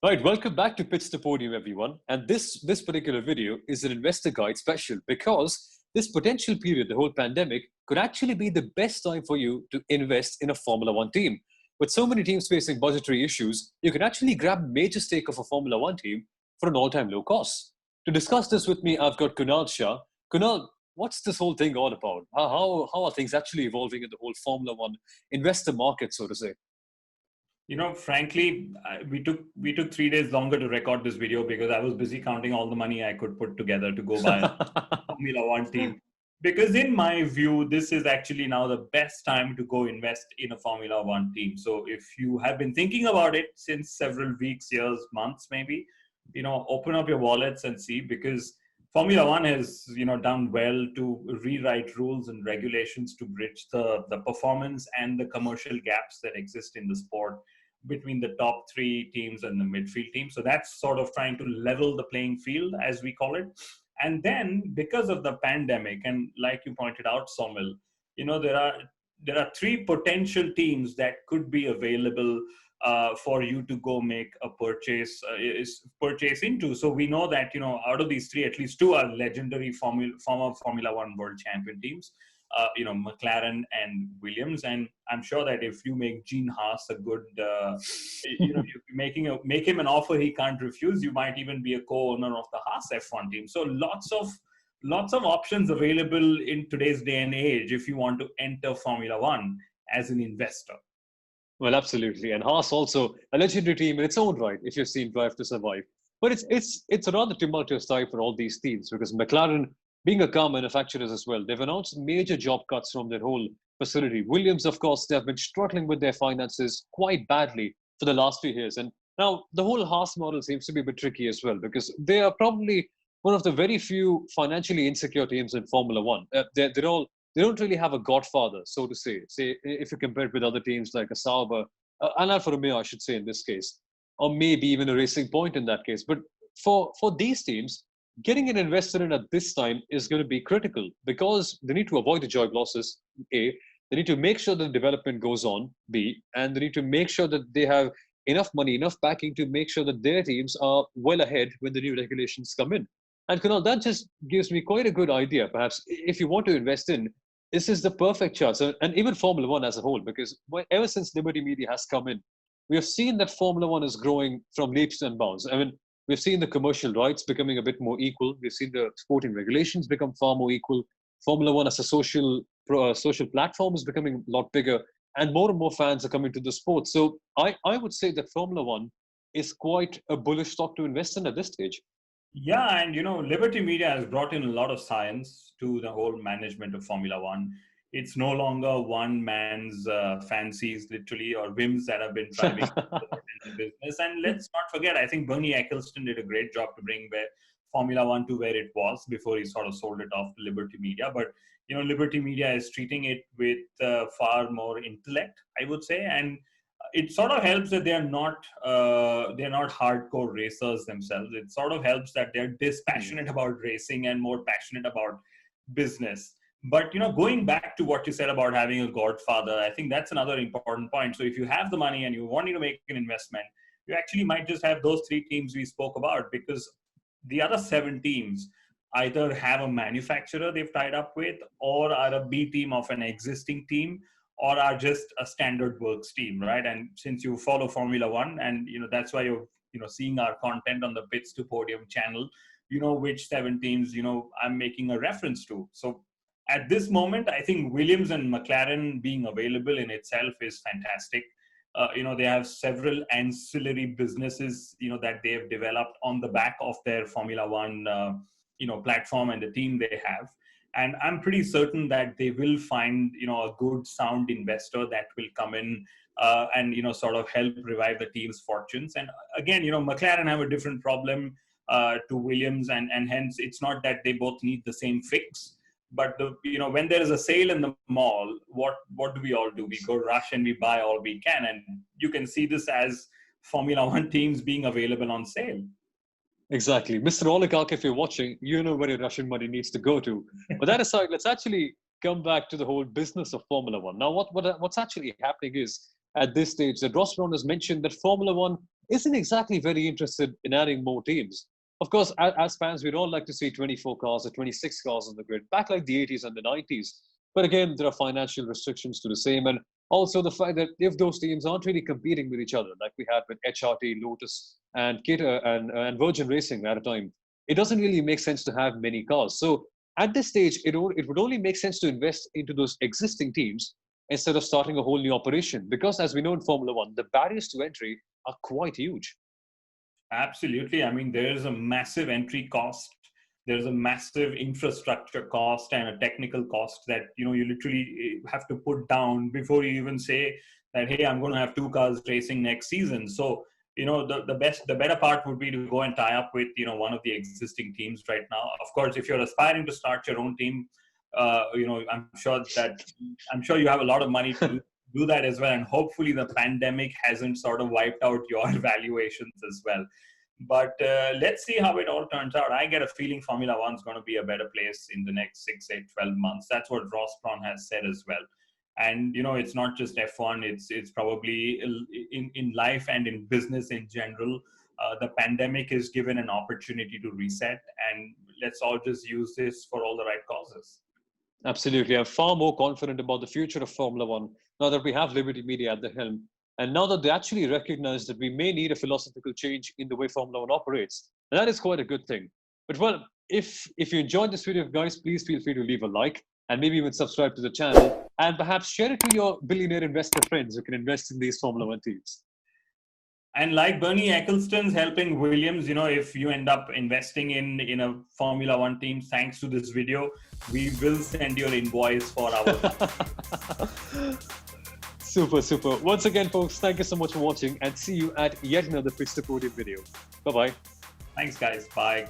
Right, welcome back to Pitch to Podium, everyone. And this particular video is an investor guide special because this potential period, the whole pandemic, could actually be the best time for you to invest in a Formula One team. With so many teams facing budgetary issues, you can actually grab major stake of a Formula One team for an all-time low cost. To discuss this with me, I've got Kunal Shah. Kunal, what's this whole thing all about? How are things actually evolving in the whole Formula One investor market, so to say? Frankly, we took 3 days longer to record this video because I was busy counting all the money I could put together to go buy a Formula One team. Because in my view, this is actually now the best time to go invest in a Formula One team. So if you have been thinking about it since several weeks, years, months, maybe, open up your wallets and see, because Formula One has, done well to rewrite rules and regulations to bridge the performance and the commercial gaps that exist in the sport between the top three teams and the midfield team. So that's sort of trying to level the playing field, as we call it. And then because of the pandemic, and like you pointed out, Somil, there are three potential teams that could be available for you to go make a purchase into. So we know that out of these three, at least two are legendary former Formula One world champion teams. McLaren and Williams, and I'm sure that if you make Gene Haas a good, you make him an offer he can't refuse, you might even be a co-owner of the Haas F1 team. So lots of options available in today's day and age if you want to enter Formula One as an investor. Well, absolutely, and Haas also a legendary team in its own right, if you've seen Drive to Survive. But it's a rather tumultuous time for all these teams because McLaren, being a car manufacturer as well, they've announced major job cuts from their whole facility. Williams, of course, they've been struggling with their finances quite badly for the last few years. And now the whole Haas model seems to be a bit tricky as well because they are probably one of the very few financially insecure teams in Formula One. They don't really have a godfather, so to say. Say if you compare it with other teams like a Sauber, and Alfa Romeo, I should say in this case, or maybe even a Racing Point in that case. But for these teams, getting an investor in at this time is going to be critical because they need to avoid the job losses, A. They need to make sure the development goes on, B. And they need to make sure that they have enough money, enough backing to make sure that their teams are well ahead when the new regulations come in. And Kunal, that just gives me quite a good idea. Perhaps if you want to invest in, this is the perfect chance. And even Formula One as a whole, because ever since Liberty Media has come in, we have seen that Formula One is growing from leaps and bounds. I mean, we've seen the commercial rights becoming a bit more equal. We've seen the sporting regulations become far more equal. Formula One as a social platform is becoming a lot bigger, and more fans are coming to the sport. So I would say that Formula One is quite a bullish stock to invest in at this stage. Yeah, and Liberty Media has brought in a lot of science to the whole management of Formula One. It's no longer one man's fancies, literally, or whims that have been driving the business. And let's not forget, I think Bernie Ecclestone did a great job to bring Formula One to where it was before he sort of sold it off to Liberty Media. But Liberty Media is treating it with far more intellect, I would say, and it sort of helps that they're not hardcore racers themselves. It sort of helps that they're dispassionate about racing and more passionate about business. But going back to what you said about having a godfather, I think that's another important point. So if you have the money and you want to make an investment, you actually might just have those three teams we spoke about, because the other 7 teams either have a manufacturer they've tied up with, or are a B team of an existing team, or are just a standard works team, right? And since you follow Formula One, and that's why you're seeing our content on the Pitch to Podium channel, which 7 teams I'm making a reference to. So at this moment, I think Williams and McLaren being available in itself is fantastic. They have several ancillary businesses, that they have developed on the back of their Formula One, platform and the team they have. And I'm pretty certain that they will find, a good, sound investor that will come in and, sort of help revive the team's fortunes. And again, McLaren have a different problem to Williams, and hence it's not that they both need the same fix. But when there is a sale in the mall, what do we all do? We go rush and we buy all we can, and you can see this as Formula One teams being available on sale. Exactly, Mr. Oligarch, if you're watching, you know where your Russian money needs to go to. But that aside, let's actually come back to the whole business of Formula One. Now, what's actually happening is at this stage that Ross Brown has mentioned that Formula One isn't exactly very interested in adding more teams. Of course, as fans, we'd all like to see 24 cars or 26 cars on the grid, back like the 80s and the 90s. But again, there are financial restrictions to the same. And also the fact that if those teams aren't really competing with each other, like we had with HRT, Lotus, and Cater and Virgin Racing at a time, it doesn't really make sense to have many cars. So at this stage, it would only make sense to invest into those existing teams instead of starting a whole new operation. Because as we know in Formula One, the barriers to entry are quite huge. Absolutely. I mean, there is a massive entry cost. There's a massive infrastructure cost and a technical cost that, you literally have to put down before you even say that, hey, I'm going to have 2 cars racing next season. So, the better part would be to go and tie up with, one of the existing teams right now. Of course, if you're aspiring to start your own team, I'm sure you have a lot of money to do that as well. And hopefully the pandemic hasn't sort of wiped out your valuations as well. But let's see how it all turns out. I get a feeling Formula One's going to be a better place in the next 6, 8, 12 months. That's what Ross Brawn has said as well. And, it's not just F1. It's probably in life and in business in general. The pandemic is given an opportunity to reset. And let's all just use this for all the right causes. Absolutely. I'm far more confident about the future of Formula One now that we have Liberty Media at the helm. And now that they actually recognize that we may need a philosophical change in the way Formula One operates. And that is quite a good thing. But well, if you enjoyed this video, guys, please feel free to leave a like and maybe even subscribe to the channel and perhaps share it to your billionaire investor friends who can invest in these Formula One teams. And like Bernie Ecclestone's helping Williams, if you end up investing in a Formula One team, thanks to this video, we will send you an invoice for our... Super. Once again, folks, thank you so much for watching and see you at yet another Pitch to Podium video. Bye-bye. Thanks, guys. Bye.